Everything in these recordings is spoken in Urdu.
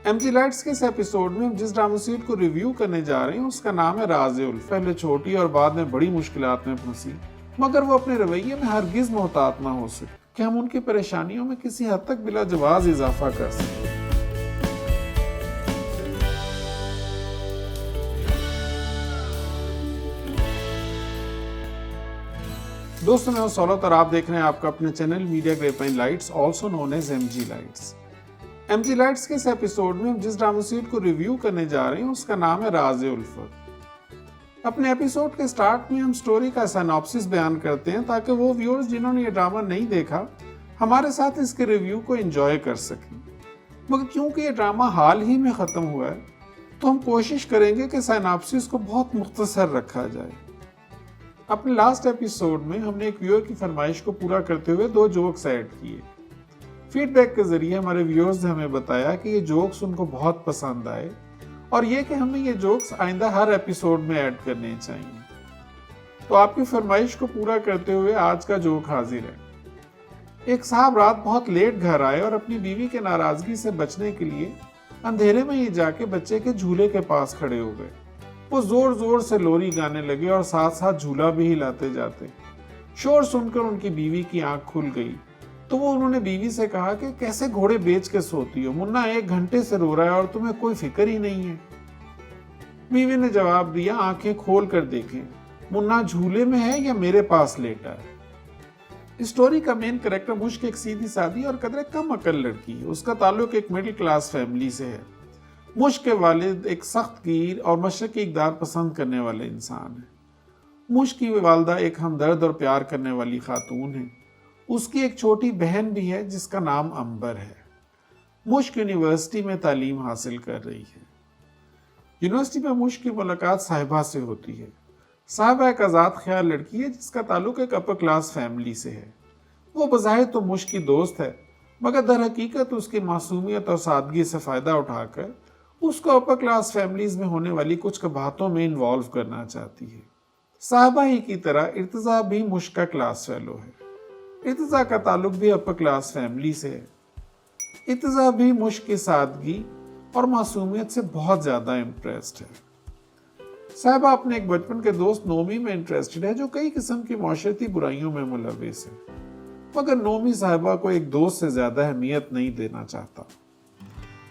ایم جی لائٹس کے اس ایپیسوڈ میں ہم جس ڈرامہ سیریل کو ریویو کرنے جا رہے ہیں اس کا نام ہے راز الف۔ پہلے چھوٹی اور بعد میں بڑی مشکلات میں پھنسی، مگر وہ اپنے رویے میں ہرگز محتاط نہ ہو سکے کہ ہم ان کی پریشانیوں میں کسی حد تک بلا جواز اضافہ کر سکیں۔ دوستوں، میں ہوں سولت اور آپ دیکھ رہے ہیں آپ کا اپنے channel Media Grapevine Lights, also known as M G lights. M G lights کے اس ایپیسوڈ میں ہم جس ڈرامہ سیریل کو ریویو کرنے جا رہے ہیں اس کا نام ہے راز الف۔ اپنے ایپیسوڈ کے سٹارٹ میں ہم سٹوری کا سیناپسس بیان کرتے ہیں تاکہ وہ ویورز جنہوں نے یہ ڈرامہ نہیں دیکھا ہمارے ساتھ اس کے ریویو کو انجوائے کر سکیں۔ مگر کیونکہ یہ ڈرامہ حال ہی میں ختم ہوا ہے تو ہم کوشش کریں گے کہ سیناپسس کو بہت مختصر رکھا جائے۔ اپنے لاسٹ ایپیسوڈ میں ہم نے ایک ویور کی فرمائش کو پورا کرتے ہوئے 2 جوکس ایڈ کیے۔ فیڈ بیک کے ذریعے ہمارے ویورز نے ہمیں بتایا کہ یہ جوکس ان کو بہت پسند آئے اور یہ کہ ہمیں یہ جوکس آئندہ ہر ایپیسوڈ میں ایڈ کرنے چاہیے۔ تو آپ کی فرمائش کو پورا کرتے ہوئے آج کا جوک حاضر ہے۔ ایک صاحب رات بہت لیٹ گھر آئے اور اپنی بیوی کے ناراضگی سے بچنے کے لیے اندھیرے میں ہی جا کے بچے کے جھولے کے پاس کھڑے ہو گئے۔ وہ زور زور سے لوری گانے لگے اور ساتھ ساتھ جھولا بھی ہلاتے جاتے۔ شور سن کر ان کی بیوی کی آنکھ کھل گئی تو انہوں نے بیوی سے کہا کہ کیسے گھوڑے بیچ کے سوتی ہو، منا 1 گھنٹے سے رو رہا ہے اور تمہیں کوئی فکر ہی نہیں ہے۔ بیوی نے جواب دیا، آنکھیں کھول کر دیکھیں، منا جھولے میں ہے یا میرے پاس لیٹا ہے۔ اس سٹوری کا مین کریکٹر مشک ایک سیدھی سادی اور قدرے کم عقل لڑکی ہے۔ اس کا تعلق ایک مڈل کلاس فیملی سے ہے۔ مشک کے والد ایک سخت گیر اور مشرقی اقدار پسند کرنے والے انسان ہیں۔ مشک کی والدہ ایک ہمدرد اور پیار کرنے والی خاتون ہے۔ اس کی ایک چھوٹی بہن بھی ہے جس کا نام امبر ہے۔ مشک یونیورسٹی میں تعلیم حاصل کر رہی ہے۔ یونیورسٹی میں مشک کی ملاقات صاحبہ سے ہوتی ہے۔ صاحبہ ایک آزاد خیال لڑکی ہے جس کا تعلق ایک اپر کلاس فیملی سے ہے۔ وہ بظاہر تو مشک کی دوست ہے، مگر در حقیقت اس کی معصومیت اور سادگی سے فائدہ اٹھا کر اس کو اپر کلاس فیملیز میں ہونے والی کچھ قباحتوں میں انوالو کرنا چاہتی ہے۔ صاحبہ ہی کی طرح ارتضیٰ بھی مشک کا کلاس فیلو ہے۔ ارتضیٰ کا تعلق بھی اپر کلاس فیملی سے ہے۔ ارتضیٰ بھی مشک کی سادگی اور معصومیت سے بہت زیادہ امپریسڈ ہے۔ صاحبہ اپنے ایک بچپن کے دوست نومی میں انٹرسٹڈ ہے جو کئی قسم کی معاشرتی برائیوں میں ملوث ہے، مگر نومی صاحبہ کو ایک دوست سے زیادہ اہمیت نہیں دینا چاہتا۔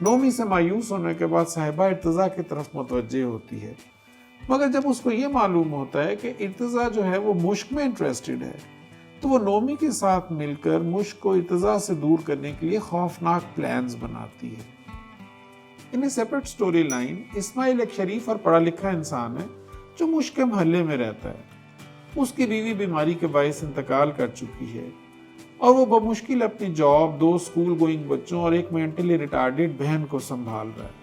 نومی سے مایوس ہونے کے بعد صاحبہ ارتضیٰ کی طرف متوجہ ہوتی ہے، مگر جب اس کو یہ معلوم ہوتا ہے کہ ارتضیٰ جو ہے وہ مشک میں انٹرسٹڈ ہے تو وہ نومی کے ساتھ مل کر مشک کو ارتضیٰ سے دور کرنے کے لیے خوفناک پلانز بناتی ہے۔ ان سیپریٹ سٹوری لائن، اسماعیل ایک شریف اور پڑھا لکھا انسان ہے جو مشک کے محلے میں رہتا ہے۔ اس کی بیوی بیماری کے باعث انتقال کر چکی ہے اور وہ بمشکل اپنی جاب، 2 اسکول گوئنگ بچوں اور ایک مینٹلی ریٹارڈڈ بہن کو سنبھال رہا ہے۔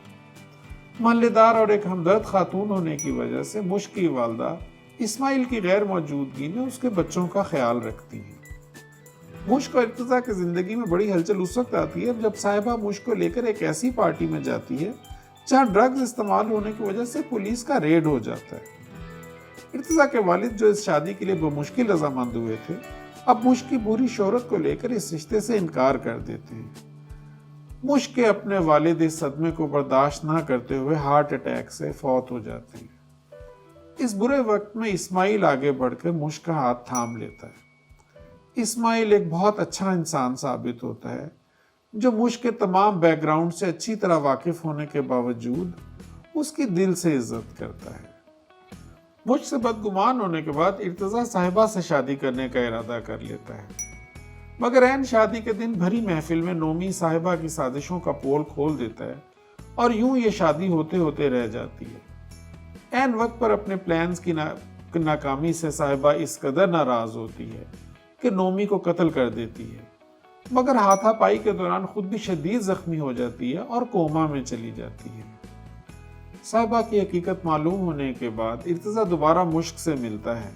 محلے دار اور ایک ہمدرد خاتون ہونے کی وجہ سے مشک کی والدہ اسماعیل کی غیر موجودگی میں اس کے بچوں کا خیال رکھتی ہیں۔ مشک اور ارتضیٰ کی زندگی میں بڑی ہلچل اس وقت آتی ہے جب صاحبہ مشک کو لے کر ایک ایسی پارٹی میں جاتی ہے جہاں ڈرگز استعمال ہونے کی وجہ سے پولیس کا ریڈ ہو جاتا ہے۔ ارتضیٰ کے والد جو اس شادی کے لیے بمشکل رضامند ہوئے تھے اب مشک کی بری شہرت کو لے کر اس رشتے سے انکار کر دیتے ہیں۔ مشک کے اپنے والد اس صدمے کو برداشت نہ کرتے ہوئے ہارٹ اٹیک سے فوت ہو جاتے ہیں۔ اس برے وقت میں اسماعیل آگے بڑھ کر مشک کا ہاتھ تھام لیتا ہے۔ اسماعیل ایک بہت اچھا انسان ثابت ہوتا ہے جو مشک کے تمام بیک گراؤنڈ سے اچھی طرح واقف ہونے کے باوجود اس کی دل سے عزت کرتا ہے۔ مشک سے بدگمان ہونے کے بعد ارتضیٰ صاحبہ سے شادی کرنے کا ارادہ کر لیتا ہے، مگر عین شادی کے دن بھری محفل میں نومی صاحبہ کی سازشوں کا پول کھول دیتا ہے اور یوں یہ شادی ہوتے ہوتے رہ جاتی ہے۔ عین وقت پر اپنے پلانز کی ناکامی سے صاحبہ اس قدر ناراض ہوتی ہے کہ نومی کو قتل کر دیتی ہے، مگر ہاتھا پائی کے دوران خود بھی شدید زخمی ہو جاتی ہے اور کوما میں چلی جاتی ہے۔ صاحبہ کی حقیقت معلوم ہونے کے بعد ارتضیٰ دوبارہ مشک سے ملتا ہے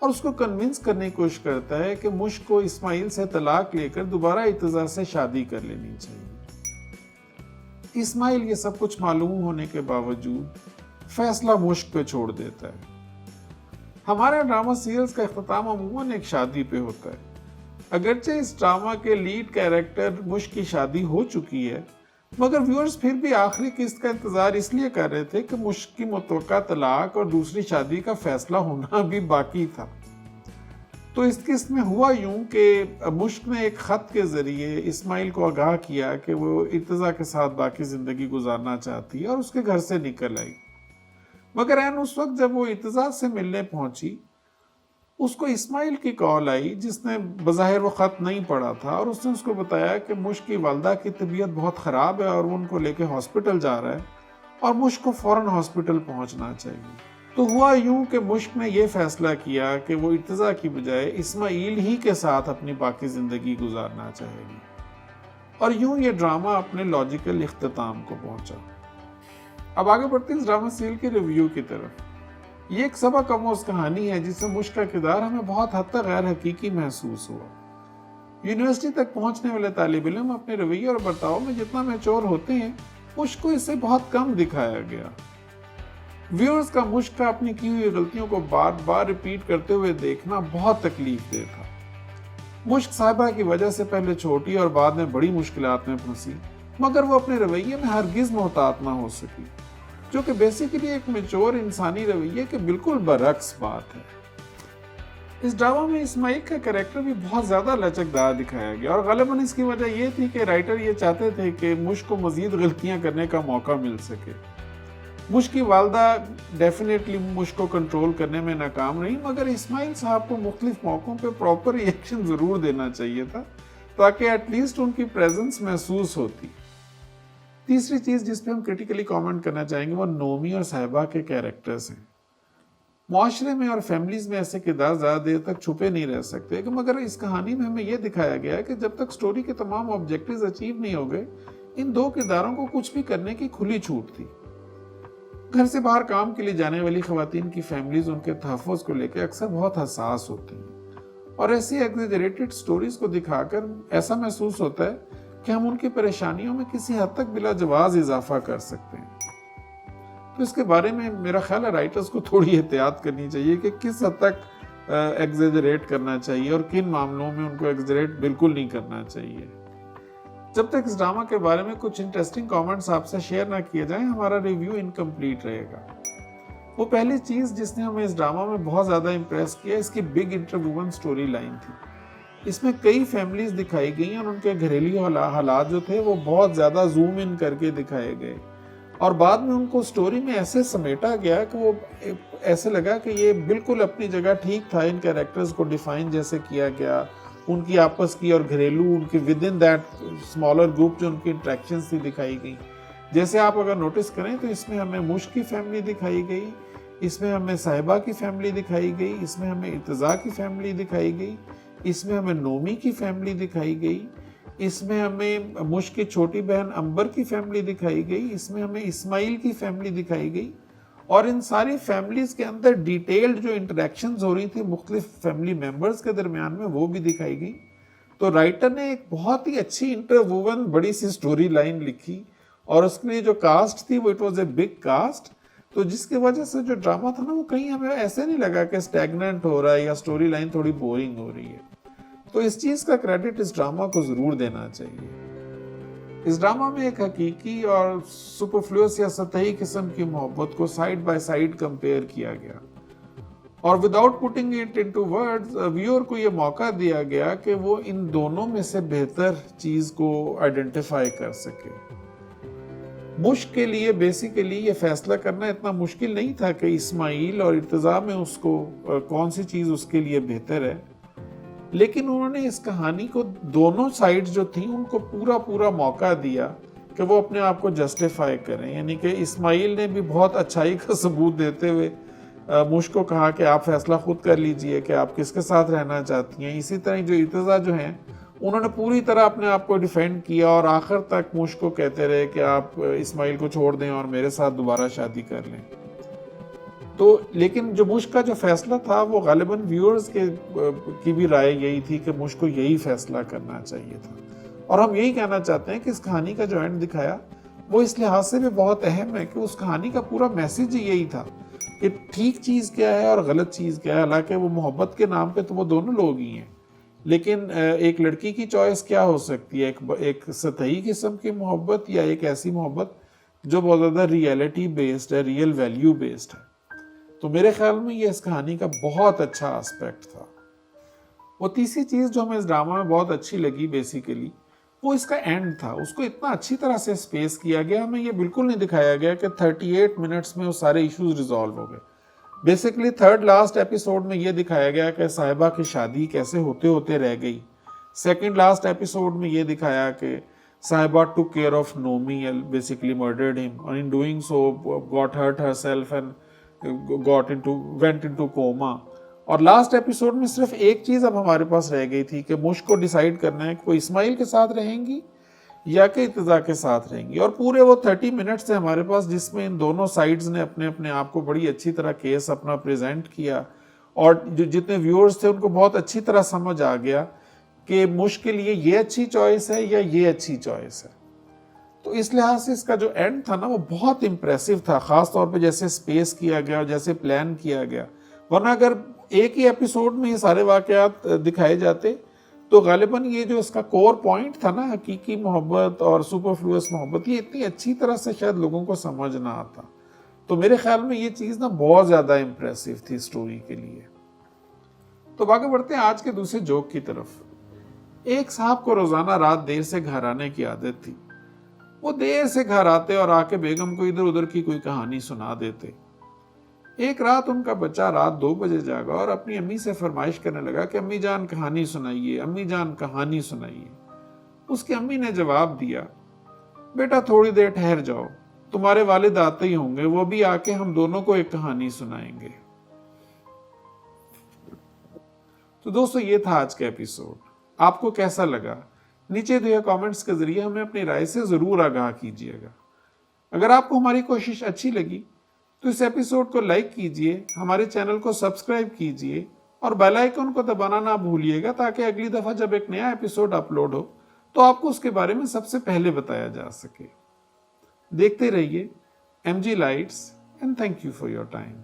اور اس کو کنونس کرنے کی کوشش کرتا ہے کہ مشک کو اسماعیل سے طلاق لے کر دوبارہ ارتضیٰ سے شادی کر لینی چاہیے۔ اسماعیل یہ سب کچھ معلوم ہونے کے باوجود فیصلہ مشک پہ چھوڑ دیتا ہے۔ ہمارے ڈرامہ سیریلز کا اختتام عموماً ایک شادی پہ ہوتا ہے۔ اگرچہ اس ڈرامہ کے لیڈ کیریکٹر مشک کی شادی ہو چکی ہے، مگر ویورز پھر بھی آخری قسط کا انتظار اس لیے کر رہے تھے کہ مشک کی متوقع طلاق اور دوسری شادی کا فیصلہ ہونا بھی باقی تھا۔ تو اس قسط میں ہوا یوں کہ مشک نے ایک خط کے ذریعے اسماعیل کو آگاہ کیا کہ وہ ارتضیٰ کے ساتھ باقی زندگی گزارنا چاہتی ہے اور اس کے گھر سے نکل آئی۔ مگر عین اس وقت جب وہ ارتضیٰ سے ملنے پہنچی، اس کو اسماعیل کی کال آئی، جس نے بظاہر وہ خط نہیں پڑھا تھا، اور اس نے اس کو بتایا کہ مشک کی والدہ کی طبیعت بہت خراب ہے اور وہ ان کو لے کے ہاسپٹل جا رہا ہے اور مشک کو فوراً ہاسپٹل پہنچنا چاہیے۔ تو ہوا یوں کہ مشک نے یہ فیصلہ کیا کہ وہ ارتضیٰ کی بجائے اسماعیل ہی کے ساتھ اپنی باقی زندگی گزارنا چاہے گی، اور یوں یہ ڈرامہ اپنے لاجیکل اختتام کو پہنچا۔ اب آگے بڑھتے ہیں اس ڈرامہ سیریل کے ریویو کی طرف۔ یہ ایک سبق آموز کہانی ہے جس سے مشک کا کردار ہمیں بہت حد تک غیر حقیقی محسوس ہوا۔ یونیورسٹی تک پہنچنے والے طالب علم اپنے رویے اور برتاؤ میں جتنا میچور ہوتے ہیں، مشک کو اس سے بہت کم دکھایا گیا۔ ویورز کا مشک کا اپنی کی ہوئی غلطیوں کو بار بار ریپیٹ کرتے ہوئے دیکھنا بہت تکلیف دہ تھا۔ مشک صاحبہ کی وجہ سے پہلے چھوٹی اور بعد میں بڑی مشکلات میں پھنسی، مگر وہ اپنے رویے میں ہرگز محتاط نہ ہو سکی، جو کہ بیسیکلی ایک میچور انسانی رویے کے بالکل برعکس بات ہے۔ اس ڈرامہ میں اسماعیل کا کریکٹر بھی بہت زیادہ لچکدار دکھایا گیا، اور غالباً اس کی وجہ یہ تھی کہ رائٹر یہ چاہتے تھے کہ مشک کو مزید غلطیاں کرنے کا موقع مل سکے۔ مشک کی والدہ ڈیفینیٹلی مشک کو کنٹرول کرنے میں ناکام رہی، مگر اسماعیل صاحب کو مختلف موقعوں پہ پراپر ریئیکشن ضرور دینا چاہیے تھا تاکہ ایٹ لیسٹ ان کی پریزنس محسوس ہوتی۔ تیسری چیز جس پہ ہم کریٹیکلی کامنٹ کرنا چاہیں گے وہ نومی اور صاحبہ کے کیریکٹرز ہیں۔ معاشرے میں اور فیملیز میں ایسے کردار زیادہ دیر تک چھپے نہیں رہ سکتے، مگر اس کہانی میں ہمیں یہ دکھایا گیا ہے کہ جب تک سٹوری کے تمام آبجیکٹیوز اچیو نہیں ہو گئے، ان دو کرداروں کو کچھ بھی کرنے کی کھلی چھوٹ تھی۔ گھر سے باہر کام کے لیے جانے والی خواتین کی فیملیز ان کے تحفظ کو لے کے اکثر بہت حساس ہوتی ہیں، اور ایسی ایگزیجریٹڈ سٹوریز کو دکھا کر ایسا محسوس ہوتا ہے کہ ہم ان کی پریشانیوں میں کسی حد تک بلا جواز اضافہ کر سکتے ہیں۔ تو اس کے بارے میں میرا خیال ہے رائٹرز کو تھوڑی احتیاط کرنی چاہیے کہ کس حد تک ایگزیجریٹ کرنا چاہیے اور کن معاملوں میں ان کو ایگزیجریٹ بالکل نہیں کرنا چاہیے۔ جب تک اس ڈرامہ کے بارے میں کچھ انٹرسٹنگ کامنٹس آپ سے شیئر نہ کیے جائیں، ہمارا ریویو انکمپلیٹ رہے گا۔ وہ پہلی چیز جس نے ہمیں اس ڈرامہ میں بہت زیادہ امپریس کیا، اس کی بگ انٹرووون سٹوری لائن تھی۔ اس میں کئی فیملیز دکھائی گئی اور ان کے گھریلو حالات جو تھے وہ بہت زیادہ زوم ان کر کے دکھائے گئے، اور بعد میں ان کو سٹوری میں ایسے سمیٹا گیا کہ وہ ایسے لگا کہ یہ بالکل اپنی جگہ ٹھیک تھا۔ ان کیریکٹرز کو ڈیفائن جیسے کیا گیا، ان کی آپس کی اور گھریلو ان کی with in that smaller group جو ان کی انٹریکشنز تھی دکھائی گئی۔ جیسے آپ اگر نوٹس کریں تو اس میں ہمیں مشک کی فیملی دکھائی گئی، اس میں ہمیں صاحبہ کی فیملی دکھائی گئی، اس میں ہمیں ارتضیٰ کی فیملی دکھائی گئی، اس میں ہمیں نومی کی فیملی دکھائی گئی، اس میں ہمیں مشک کی چھوٹی بہن امبر کی فیملی دکھائی گئی، اس میں ہمیں اسماعیل کی فیملی دکھائی گئی، اور ان ساری فیملیز کے اندر ڈیٹیلڈ جو انٹریکشنز ہو رہی تھی مختلف فیملی ممبرز کے درمیان میں وہ بھی دکھائی گئی۔ تو رائٹر نے ایک بہت ہی اچھی انٹرووون بڑی سی سٹوری لائن لکھی، اور اس کے لیے جو کاسٹ تھی وہ it was a big cost, تو جس کی وجہ سے جو ڈرامہ تھا نا وہ کہیں ہمیں ایسے نہیں لگا کہ اسٹیگننٹ ہو رہا ہے یا سٹوری لائن تھوڑی بورنگ ہو رہی ہے۔ تو اس چیز کا کریڈٹ اس ڈرامہ کو ضرور دینا چاہیے۔ اس ڈرامہ میں ایک حقیقی اور سپرفلوس یا سطحی قسم کی محبت کو سائیڈ بائی سائیڈ کمپیئر کیا گیا، اور without putting it into words viewer کو یہ موقع دیا گیا کہ وہ ان دونوں میں سے بہتر چیز کو آئیڈینٹیفائی کر سکے۔ مشک کے لیے بیسیکلی یہ فیصلہ کرنا اتنا مشکل نہیں تھا کہ اسماعیل اور ارتضیٰ میں اس کو کون سی چیز اس کے لیے بہتر ہے، لیکن انہوں نے اس کہانی کو دونوں سائیڈ جو تھیں ان کو پورا موقع دیا کہ وہ اپنے آپ کو جسٹیفائی کریں۔ یعنی کہ اسماعیل نے بھی بہت اچھائی کا ثبوت دیتے ہوئے مشک کو کہا کہ آپ فیصلہ خود کر لیجئے کہ آپ کس کے ساتھ رہنا چاہتی ہیں۔ اسی طرح جو ارتضیٰ جو ہیں انہوں نے پوری طرح اپنے آپ کو ڈیفینڈ کیا، اور آخر تک مشک کو کہتے رہے کہ آپ اسماعیل کو چھوڑ دیں اور میرے ساتھ دوبارہ شادی کر لیں۔ تو لیکن جو مشک کا جو فیصلہ تھا وہ غالباً ویورز کی بھی رائے یہی تھی کہ مشک کو یہی فیصلہ کرنا چاہیے تھا، اور ہم یہی کہنا چاہتے ہیں کہ اس کہانی کا جو اینڈ دکھایا وہ اس لحاظ سے بھی بہت اہم ہے کہ اس کہانی کا پورا میسج یہی تھا کہ ٹھیک چیز کیا ہے اور غلط چیز کیا ہے۔ حالانکہ وہ محبت کے نام پہ تو وہ دونوں لوگ ہی ہیں، لیکن ایک لڑکی کی چوائس کیا ہو سکتی ہے؟ ایک سطحی قسم کی محبت یا ایک ایسی محبت جو بہت زیادہ ریئلٹی بیسڈ ہے، ریئل ویلیو بیسڈ ہے؟ تو میرے خیال میں یہ اس کہانی کا بہت اچھا اسپیکٹ تھا۔ وہ تیسری چیز جو ہمیں اس ڈرامہ میں بہت اچھی لگی بیسیکلی، وہ اس کا اینڈ تھا۔ اس کو اتنا اچھی طرح سے اسپیس کیا گیا، ہمیں یہ بالکل نہیں دکھایا گیا کہ 38 منٹس میں وہ سارے ایشوز ریزالو ہو گئے۔ بیسیکلی تھرڈ لاسٹ ایپیسوڈ میں یہ دکھایا گیا کہ صاحبہ کی شادی کیسے ہوتے ہوتے رہ گئی۔ سیکنڈ لاسٹ ایپیسوڈ میں یہ دکھایا کہ صاحبہ ٹوک care of Navami, basically murdered ہم، اور in doing so got hurt her self and went into کوما۔ اور لاسٹ ایپیسوڈ میں صرف ایک چیز اب ہمارے پاس رہ گئی تھی کہ مش کو ڈیسائیڈ کرنا ہے کہ وہ اسماعیل کے ساتھ رہیں گی یا کہ ارتضیٰ کے ساتھ رہیں گی۔ اور پورے وہ 30 منٹس تھے ہمارے پاس جس میں ان دونوں سائیڈز نے اپنے اپنے آپ کو بڑی اچھی طرح کیس اپنا پریزنٹ کیا، اور جتنے ویورز تھے ان کو بہت اچھی طرح سمجھ آ گیا کہ مش کے لیے یہ اچھی چوائس ہے یا یہ اچھی چوائس ہے۔ تو اس لحاظ سے اس کا جو اینڈ تھا نا وہ بہت امپریسو تھا، خاص طور پہ جیسے اسپیس کیا گیا اور جیسے پلان کیا گیا۔ ورنہ اگر ایک ہی ایپیسوڈ میں یہ سارے واقعات دکھائے جاتے تو غالباً یہ جو اس کا کور پوائنٹ تھا نا، حقیقی محبت اور سپرفلوئس محبت، یہ اتنی اچھی طرح سے شاید لوگوں کو سمجھ نہ آتا۔ تو میرے خیال میں یہ چیز نا بہت زیادہ امپریسو تھی سٹوری کے لیے۔ تو آگے بڑھتے ہیں آج کے دوسرے جوک کی طرف۔ ایک صاحب کو روزانہ رات دیر سے گھر آنے کی عادت تھی۔ وہ دیر سے گھر آتے اور آ کے بیگم کو ادھر ادھر کی کوئی کہانی سنا دیتے۔ ایک رات ان کا بچہ رات 2 بجے جاگا اور اپنی امی سے فرمائش کرنے لگا کہ امی جان کہانی سنائیے، امی جان کہانی سنائیے۔ اس کی امی نے جواب دیا، بیٹا تھوڑی دیر ٹھہر جاؤ، تمہارے والد آتے ہی ہوں گے، وہ بھی آ کے ہم دونوں کو ایک کہانی سنائیں گے۔ تو دوستو یہ تھا آج کا ایپیسوڈ۔ آپ کو کیسا لگا؟ نیچے دیے کامنٹس کے ذریعے ہمیں اپنی رائے سے ضرور آگاہ کیجیے گا۔ اگر آپ کو ہماری کوشش اچھی لگی تو اس ایپیسوڈ کو لائک کیجیے، ہمارے چینل کو سبسکرائب کیجیے اور بیل آئیکن کو دبانا نہ بھولیے گا تاکہ اگلی دفعہ جب ایک نیا ایپیسوڈ اپلوڈ ہو تو آپ کو اس کے بارے میں سب سے پہلے بتایا جا سکے۔ دیکھتے رہیے MG Lights، and thank you for your time۔